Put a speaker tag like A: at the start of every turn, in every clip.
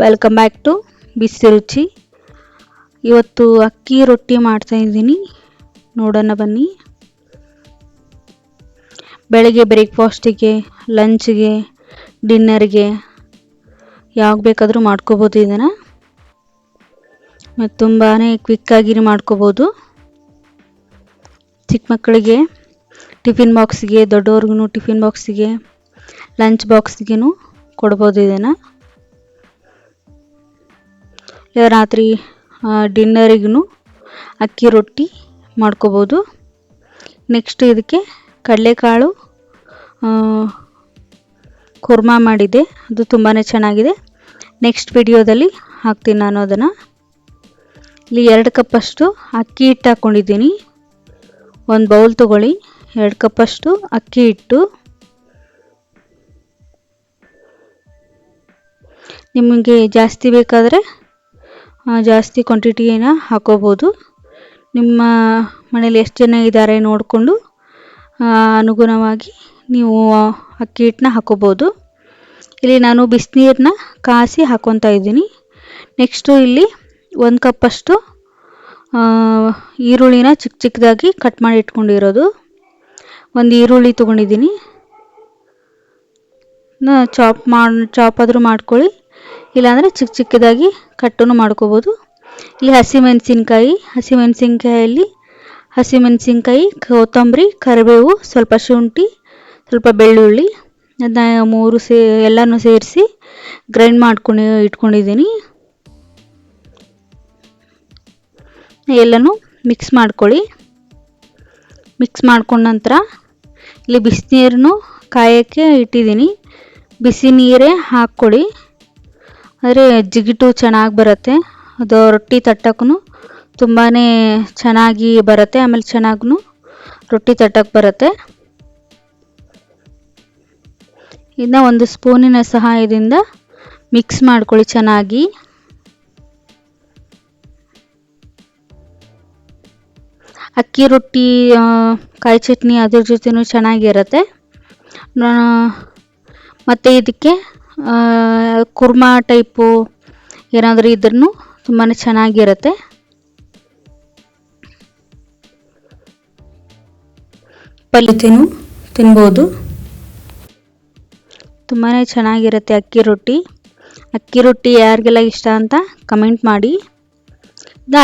A: Welcome back to ಬಿಸಿ ರುಚಿ. ಇವತ್ತು ಅಕ್ಕಿ ರೊಟ್ಟಿ ಮಾಡ್ತಾ ಇದ್ದೀನಿ, ನೋಡೋಣ ಬನ್ನಿ. ಬೆಳಗ್ಗೆ ಬ್ರೇಕ್ಫಾಸ್ಟಿಗೆ, ಲಂಚ್ಗೆ, ಡಿನ್ನರ್ಗೆ ಯಾವಾಗ ಬೇಕಾದರೂ ಮಾಡ್ಕೋಬೋದು ಇದನ್ನು. ಮತ್ತು ತುಂಬಾ ಕ್ವಿಕ್ಕಾಗಿ ಮಾಡ್ಕೋಬೋದು. ಚಿಕ್ಕ ಮಕ್ಕಳಿಗೆ ಟಿಫಿನ್ ಬಾಕ್ಸಿಗೆ, ದೊಡ್ಡವ್ರಿಗೂ ಟಿಫಿನ್ ಬಾಕ್ಸಿಗೆ, ಲಂಚ್ ಬಾಕ್ಸ್ಗೂ ಕೊಡ್ಬೋದು ಇದನ್ನು. ರಾತ್ರಿ ಡಿನ್ನರಿಗೂ ಅಕ್ಕಿ ರೊಟ್ಟಿ ಮಾಡ್ಕೋಬೋದು. ನೆಕ್ಸ್ಟ್ ಇದಕ್ಕೆ ಕಡಲೆಕಾಳು ಕುರ್ಮಾ ಮಾಡಿದ್ದೆ, ಅದು ತುಂಬಾ ಚೆನ್ನಾಗಿದೆ. ನೆಕ್ಸ್ಟ್ ವಿಡಿಯೋದಲ್ಲಿ ಹಾಕ್ತೀನಿ ನಾನು ಅದನ್ನು. ಇಲ್ಲಿ 2 ಕಪ್ಪಷ್ಟು ಅಕ್ಕಿ ಹಿಟ್ಟು ಹಾಕ್ಕೊಂಡಿದ್ದೀನಿ. ಒಂದು ಬೌಲ್ ತೊಗೊಳ್ಳಿ. 2 ಕಪ್ಪಷ್ಟು ಅಕ್ಕಿ ಹಿಟ್ಟು. ನಿಮಗೆ ಜಾಸ್ತಿ ಬೇಕಾದರೆ ಜಾಸ್ತಿ ಕ್ವಾಂಟಿಟಿನ ಹಾಕೋಬೋದು. ನಿಮ್ಮ ಮನೇಲಿ ಎಷ್ಟು ಜನ ಇದ್ದಾರೆ ನೋಡಿಕೊಂಡು ಅನುಗುಣವಾಗಿ ನೀವು ಅಕ್ಕಿ ಹಿಟ್ಟನ್ನ ಹಾಕೋಬೋದು. ಇಲ್ಲಿ ನಾನು ಬಿಸಿನೀರನ್ನ ಕಾಸಿ ಹಾಕ್ಕೊತಾ ಇದ್ದೀನಿ. ನೆಕ್ಸ್ಟು ಇಲ್ಲಿ 1 ಕಪ್ಪಷ್ಟು ಈರುಳ್ಳಿನ ಚಿಕ್ಕ ಚಿಕ್ಕದಾಗಿ ಕಟ್ ಮಾಡಿ ಇಟ್ಕೊಂಡಿರೋದು. ಒಂದು ಈರುಳ್ಳಿ ತೊಗೊಂಡಿದ್ದೀನಿ. ಚಾಪ್ ಆದರೂ ಮಾಡ್ಕೊಳ್ಳಿ, ಇಲ್ಲಾಂದರೆ ಚಿಕ್ಕ ಚಿಕ್ಕದಾಗಿ ಕಟ್ಟನ್ನು ಮಾಡ್ಕೋಬೋದು. ಇಲ್ಲಿ ಹಸಿಮೆಣಸಿನ್ಕಾಯಲ್ಲಿ ಹಸಿಮೆಣಸಿನ್ಕಾಯಿ, ಕೊತ್ತಂಬರಿ, ಕರಿಬೇವು, ಸ್ವಲ್ಪ ಶುಂಠಿ, ಸ್ವಲ್ಪ ಬೆಳ್ಳುಳ್ಳಿ, ಅದನ್ನ ಎಲ್ಲನೂ ಸೇರಿಸಿ ಗ್ರೈಂಡ್ ಮಾಡ್ಕೊಂಡು ಇಟ್ಕೊಂಡಿದ್ದೀನಿ. ಎಲ್ಲನೂ ಮಿಕ್ಸ್ ಮಾಡ್ಕೊಳ್ಳಿ. ಮಿಕ್ಸ್ ಮಾಡ್ಕೊಂಡ ನಂತರ ಇಲ್ಲಿ ಬಿಸಿನೀರನ್ನು ಕಾಯೋಕ್ಕೆ ಇಟ್ಟಿದ್ದೀನಿ. ಬಿಸಿ ನೀರೇ ಹಾಕ್ಕೊಳ್ಳಿ, ಆದರೆ ಜಿಗಿಟು ಚೆನ್ನಾಗಿ ಬರುತ್ತೆ. ಅದು ರೊಟ್ಟಿ ತಟ್ಟಕ್ಕೂ ತುಂಬಾ ಚೆನ್ನಾಗಿ ಬರುತ್ತೆ. ಆಮೇಲೆ ಚೆನ್ನಾಗೂ ರೊಟ್ಟಿ ತಟ್ಟಕ್ಕೆ ಬರುತ್ತೆ. ಇದನ್ನ ಒಂದು ಸ್ಪೂನಿನ ಸಹಾಯದಿಂದ ಮಿಕ್ಸ್ ಮಾಡ್ಕೊಳ್ಳಿ ಚೆನ್ನಾಗಿ. ಅಕ್ಕಿ ರೊಟ್ಟಿ, ಕಾಯಿ ಚಟ್ನಿ ಅದ್ರ ಜೊತೆನೂ ಚೆನ್ನಾಗಿರುತ್ತೆ. ಮತ್ತು ಇದಕ್ಕೆ ಕುರ್ಮಾ ಟೈಪು ಏನಾದರೂ ಇದ್ರೂ ತುಂಬಾ ಚೆನ್ನಾಗಿರುತ್ತೆ. ಪಲ್ಯತೆನೂ ತಿನ್ಬೋದು. ತುಂಬಾ ಚೆನ್ನಾಗಿರುತ್ತೆ ಅಕ್ಕಿ ರೊಟ್ಟಿ. ಅಕ್ಕಿ ರೊಟ್ಟಿ ಯಾರಿಗೆಲ್ಲ ಇಷ್ಟ ಅಂತ ಕಮೆಂಟ್ ಮಾಡಿ.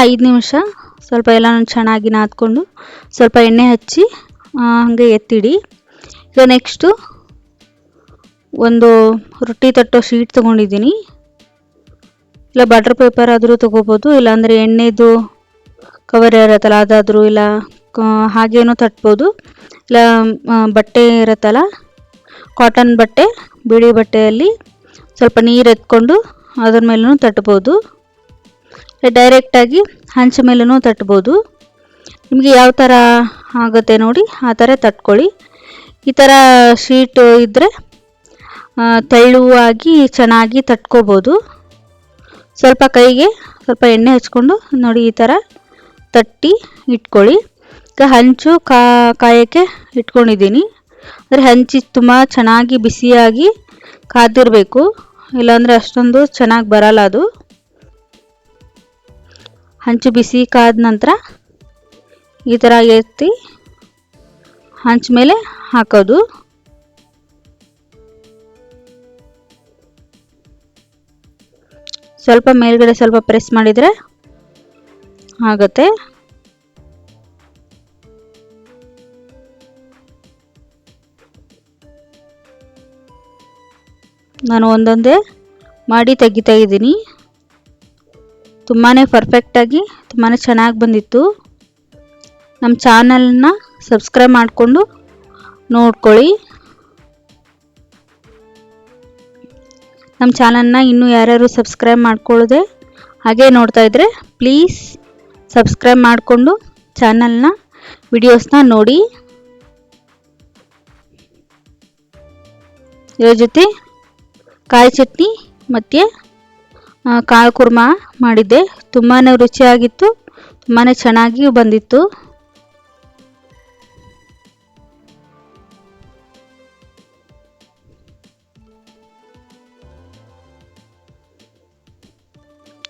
A: 5 ನಿಮಿಷ ಸ್ವಲ್ಪ ಎಲ್ಲ ಚೆನ್ನಾಗಿ ನಾದ್ಕೊಂಡು ಸ್ವಲ್ಪ ಎಣ್ಣೆ ಹಚ್ಚಿ ಹಾಗೆ ಎತ್ತಿಡಿ. ಈಗ ನೆಕ್ಸ್ಟು ಒಂದು ರೊಟ್ಟಿ ತಟ್ಟೋ ಶೀಟ್ ತೊಗೊಂಡಿದ್ದೀನಿ. ಇಲ್ಲ ಬಟರ್ ಪೇಪರ್ ಆದರೂ ತೊಗೋಬೋದು, ಇಲ್ಲಾಂದರೆ ಎಣ್ಣೆದು ಕವರ್ ಇರುತ್ತಲ್ಲ ಅದಾದರೂ, ಇಲ್ಲ ಹಾಗೇನೂ ತಟ್ಬೋದು. ಇಲ್ಲ ಬಟ್ಟೆ ಇರುತ್ತಲ್ಲ, ಕಾಟನ್ ಬಟ್ಟೆ, ಬಿಳಿ ಬಟ್ಟೆಯಲ್ಲಿ ಸ್ವಲ್ಪ ನೀರು ಎತ್ಕೊಂಡು ಅದ್ರ ಮೇಲೂ ತಟ್ಬೋದು. ಡೈರೆಕ್ಟಾಗಿ ಹಂಚ ಮೇಲೂ ತಟ್ಬೋದು. ನಿಮಗೆ ಯಾವ ಥರ ಆಗುತ್ತೆ ನೋಡಿ ಆ ಥರ ತಟ್ಕೊಳ್ಳಿ. ಈ ಥರ ಶೀಟು ಇದ್ದರೆ ತೆಳುವಾಗಿ ಚೆನ್ನಾಗಿ ತಟ್ಕೋಬೋದು. ಸ್ವಲ್ಪ ಕೈಗೆ ಸ್ವಲ್ಪ ಎಣ್ಣೆ ಹಚ್ಕೊಂಡು ನೋಡಿ ಈ ಥರ ತಟ್ಟಿ ಇಟ್ಕೊಳ್ಳಿ. ಈಗ ಹಂಚು ಕಾಯೋಕ್ಕೆ ಇಟ್ಕೊಂಡಿದ್ದೀನಿ. ಅಂದರೆ ಹಂಚಿ ತುಂಬ ಚೆನ್ನಾಗಿ ಬಿಸಿಯಾಗಿ ಕಾದಿರಬೇಕು, ಇಲ್ಲಾಂದರೆ ಅಷ್ಟೊಂದು ಚೆನ್ನಾಗಿ ಬರಲ್ಲ ಅದು. ಹಂಚು ಬಿಸಿ ಕಾದ ನಂತರ ಈ ಥರ ಎತ್ತಿ ಹಂಚು ಮೇಲೆ ಹಾಕೋದು. ಸ್ವಲ್ಪ ಮೇಲ್ಗಡೆ ಸ್ವಲ್ಪ ಪ್ರೆಸ್ ಮಾಡಿದರೆ ಆಗುತ್ತೆ. ನಾನು ಒಂದೊಂದೇ ಮಾಡಿ ತೆಗಿತಾ ಇದ್ದೀನಿ. ತುಂಬಾ ಪರ್ಫೆಕ್ಟಾಗಿ ತುಂಬಾ ಚೆನ್ನಾಗಿ ಬಂದಿತ್ತು. ನಮ್ಮ ಚಾನಲ್ನ ಸಬ್ಸ್ಕ್ರೈಬ್ ಮಾಡಿಕೊಂಡು ನೋಡ್ಕೊಳ್ಳಿ. ನಮ್ಮ ಚಾನಲ್ನ ಇನ್ನೂ ಯಾರ್ಯಾರು ಸಬ್ಸ್ಕ್ರೈಬ್ ಮಾಡ್ಕೊಳ್ಳದೆ ಹಾಗೆ ನೋಡ್ತಾ ಇದ್ದರೆ ಪ್ಲೀಸ್ ಸಬ್ಸ್ಕ್ರೈಬ್ ಮಾಡಿಕೊಂಡು ಚಾನಲ್ನ ವಿಡಿಯೋಸ್ನ ನೋಡಿ. ಇದ್ರ ಜೊತೆ ಕಾಯಿ ಚಟ್ನಿ ಮತ್ತು ಕಾಳು ಕುರ್ಮಾ ಮಾಡಿದ್ದೆ. ತುಂಬಾ ರುಚಿಯಾಗಿತ್ತು, ತುಂಬಾ ಚೆನ್ನಾಗಿ ಬಂದಿತ್ತು.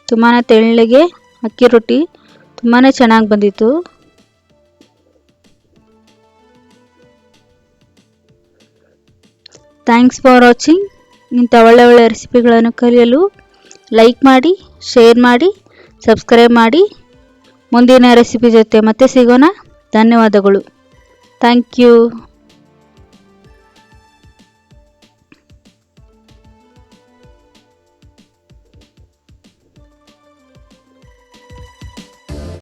A: ತುಂಬಾ ತೆಳ್ಳಗೆ ಅಕ್ಕಿ ರೊಟ್ಟಿ ತುಂಬಾ ಚೆನ್ನಾಗಿ ಬಂದಿತ್ತು. Thanks for watching. ಇಂಥ ಒಳ್ಳೆ ರೆಸಿಪಿಗಳನ್ನು ಕಲಿಯಲು ಲೈಕ್ ಮಾಡಿ, ಶೇರ್ ಮಾಡಿ, ಸಬ್ಸ್ಕ್ರೈಬ್ ಮಾಡಿ. ಮುಂದಿನ ರೆಸಿಪಿ ಜೊತೆ ಮತ್ತೆ ಸಿಗೋಣ. ಧನ್ಯವಾದಗಳು. Thank you.